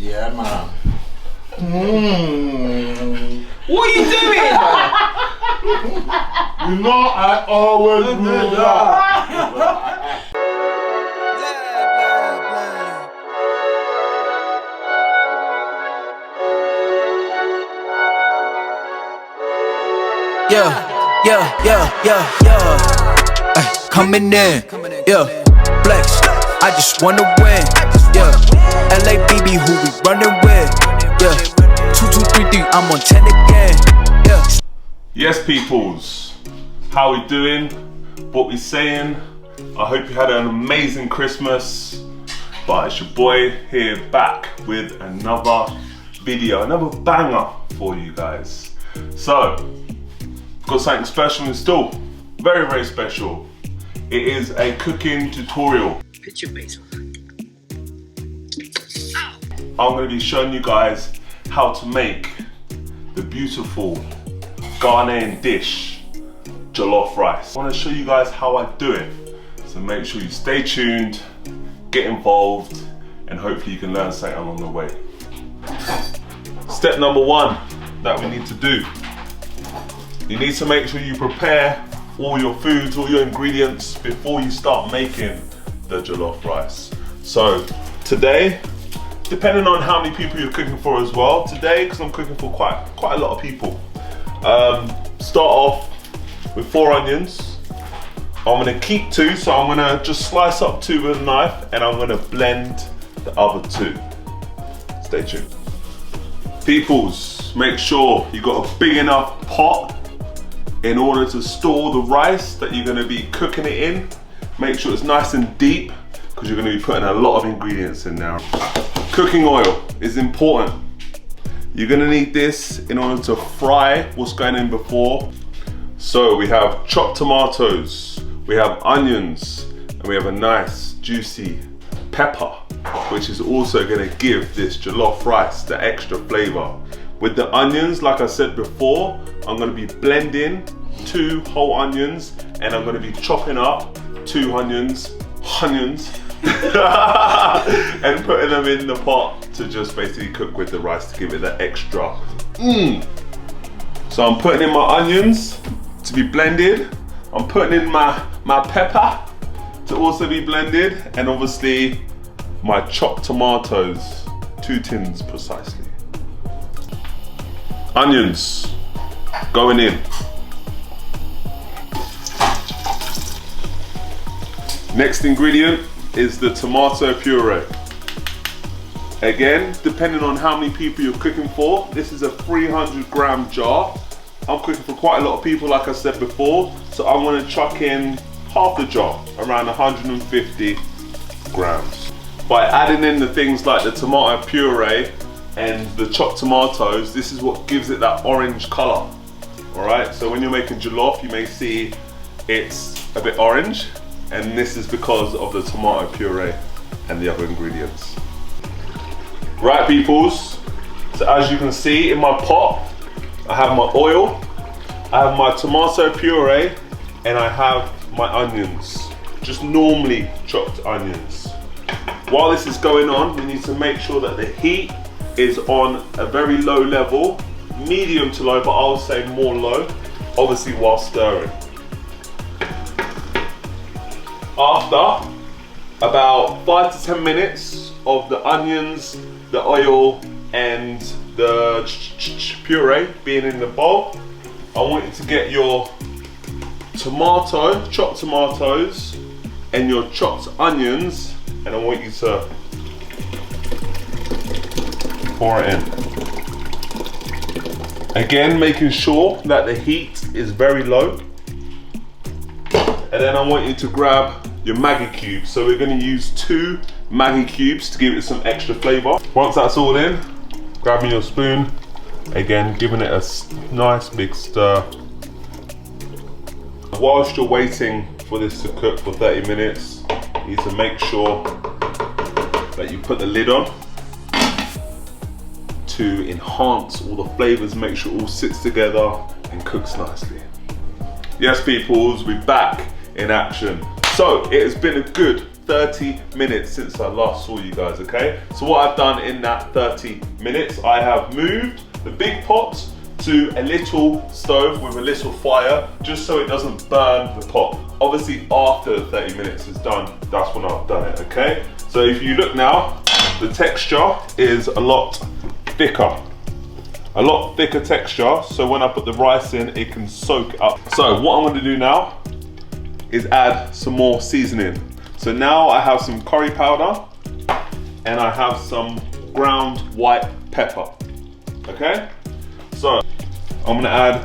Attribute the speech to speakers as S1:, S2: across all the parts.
S1: Yeah, man.
S2: What are you doing?
S1: You know I always do that.
S3: Ay, coming in, yeah, flex. I just wanna win, yeah. LABB, who we running with, yeah. 2233, I'm on 10 again, yeah.
S4: Yes, peoples, how we doing? What we saying? I hope you had an amazing Christmas. But it's your boy here back with another video, another banger for you guys. So, got something special in store, very, very special. It is a cooking tutorial.
S2: Put your face on.
S4: I'm going to be showing you guys how to make the beautiful Ghanaian dish, jollof rice. I want to show you guys how I do it. So make sure you stay tuned, get involved, and hopefully you can learn something along the way. Step number one that we need to do. You need to make sure you prepare all your foods, all your ingredients before you start making the jollof rice. So today, depending on how many people you're cooking for as well, today, because I'm cooking for quite a lot of people, start off with 4 onions. I'm gonna keep 2, so I'm gonna just slice up 2 with a knife and I'm gonna blend the other 2. Stay tuned. Peoples, make sure you got a big enough pot in order to store the rice that you're gonna be cooking it in. Make sure it's nice and deep because you're gonna be putting a lot of ingredients in there. Cooking oil is important. You're gonna need this in order to fry what's going in before. So we have chopped tomatoes, we have onions, and we have a nice juicy pepper, which is also gonna give this jollof rice the extra flavor. With the onions, like I said before, I'm gonna be blending 2 whole onions and I'm gonna be chopping up 2 onions, and putting them in the pot to just basically cook with the rice to give it that extra. So I'm putting in my onions to be blended. I'm putting in my pepper to also be blended, and obviously my chopped tomatoes, 2 tins precisely. Onions going in. Next ingredient is the tomato puree. Again, depending on how many people you're cooking for, this is a 300-gram jar. I'm cooking for quite a lot of people, like I said before, so I'm gonna chuck in half the jar, around 150 grams. By adding in the things like the tomato puree and the chopped tomatoes, this is what gives it that orange color. All right, so when you're making jollof, you may see it's a bit orange, and this is because of the tomato puree and the other ingredients. Right, peoples, so as you can see in my pot, I have my oil, I have my tomato puree, and I have my onions, just normally chopped onions. While this is going on, we need to make sure that the heat is on a very low level, medium to low, but I'll say more low, obviously while stirring. After about 5 to 10 minutes of the onions, the oil, and the puree being in the bowl, I want you to get your chopped tomatoes, and your chopped onions, and I want you to pour it in. Again, making sure that the heat is very low. And then I want you to grab your Maggi cubes. So we're going to use 2 Maggi cubes to give it some extra flavor. Once that's all in, grabbing your spoon, again giving it a nice big stir. Whilst you're waiting for this to cook for 30 minutes, you need to make sure that you put the lid on to enhance all the flavors, make sure it all sits together and cooks nicely. Yes, peoples, we're back in action. So it has been a good 30 minutes since I last saw you guys, okay? So what I've done in that 30 minutes, I have moved the big pot to a little stove with a little fire, just so it doesn't burn the pot. Obviously, after the 30 minutes is done, that's when I've done it, okay? So if you look now, the texture is a lot thicker. A lot thicker texture, so when I put the rice in, it can soak it up. So what I'm gonna do now is add some more seasoning. So now I have some curry powder and I have some ground white pepper, okay? So I'm gonna add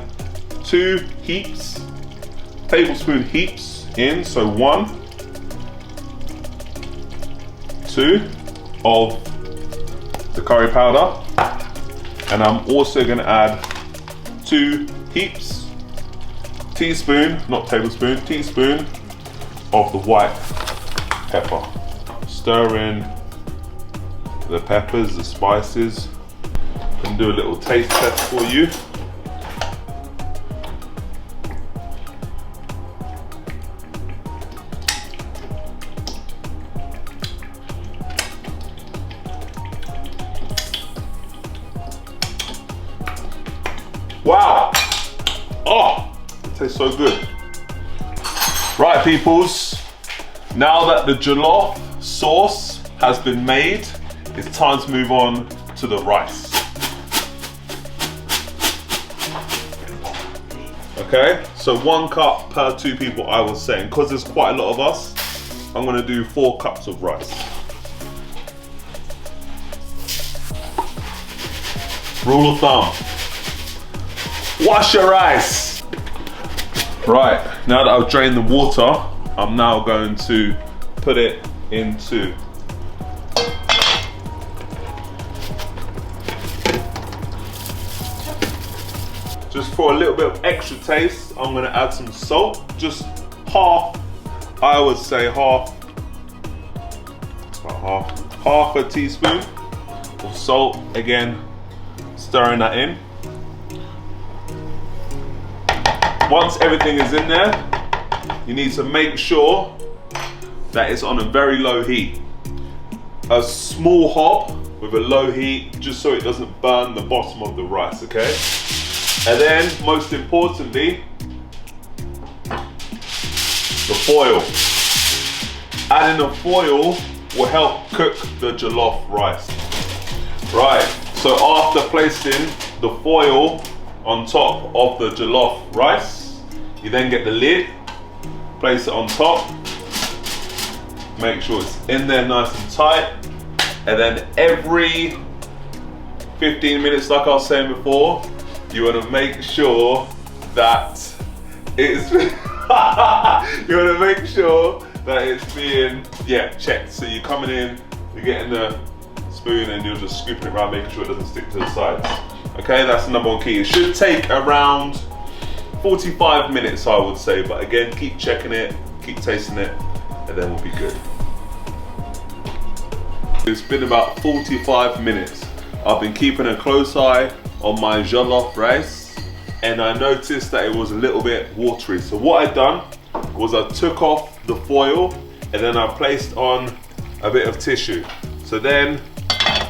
S4: 2 heaps, tablespoon heaps in, so 1, 2 of the curry powder. And I'm also gonna add 2 heaps, teaspoon, not tablespoon, teaspoon of the white pepper. Stir in the peppers, the spices, and do a little taste test for you. Wow! Oh, it tastes so good. Right, peoples, now that the jollof sauce has been made, it's time to move on to the rice. Okay, so 1 cup per 2 people, I was saying. Because there's quite a lot of us, I'm gonna do 4 cups of rice. Rule of thumb. Wash your rice. Right, now that I've drained the water, I'm now going to put it into just for a little bit of extra taste, I'm gonna add some salt, just half, I would say half, about half a teaspoon of salt, again, stirring that in. Once everything is in there, you need to make sure that it's on a very low heat. A small hob with a low heat, just so it doesn't burn the bottom of the rice, okay? And then, most importantly, the foil. Adding the foil will help cook the jollof rice. Right, so after placing the foil on top of the jollof rice, you then get the lid, place it on top, make sure it's in there nice and tight, and then every 15 minutes, like I was saying before, you want to make sure that it's you want to make sure that it's being checked. So you're coming in, you're getting the spoon, and you're just scooping it around, making sure it doesn't stick to the sides. Okay, that's the number 1 key. It should take around 45 minutes, I would say, but again, keep checking it, keep tasting it, and then we'll be good. It's been about 45 minutes. I've been keeping a close eye on my jollof rice, and I noticed that it was a little bit watery. So what I'd done was I took off the foil, and then I placed on a bit of tissue. So then,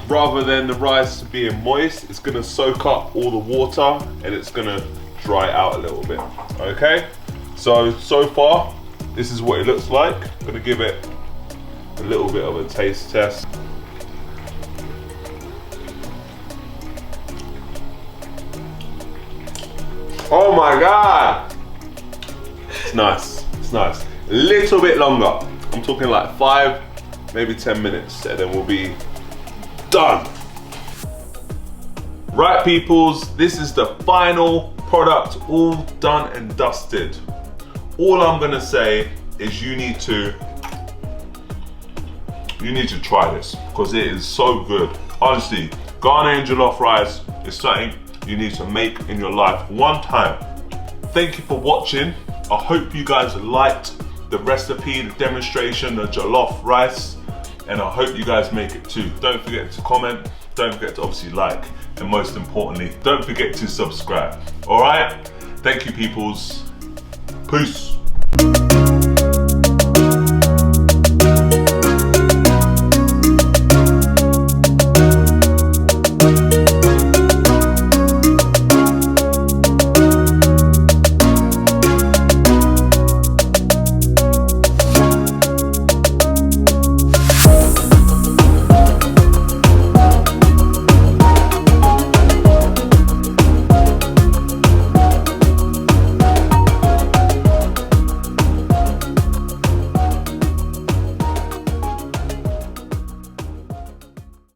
S4: rather than the rice being moist, it's gonna soak up all the water, and it's gonna dry out a little bit, okay? So far, this is what it looks like. I'm gonna give it a little bit of a taste test. Oh my God! It's nice, it's nice. A little bit longer. I'm talking like 5, maybe 10 minutes, and then we'll be done. Right, peoples, this is the final product, all done and dusted. All I'm gonna say is you need to try this, because it is so good. Honestly, Ghanian Jollof Rice is something you need to make in your life one time. Thank you for watching. I hope you guys liked the recipe, the demonstration, the jollof rice, and I hope you guys make it too. Don't forget to comment, don't forget to obviously like, and most importantly, don't forget to subscribe. All right? Thank you, peoples. Peace.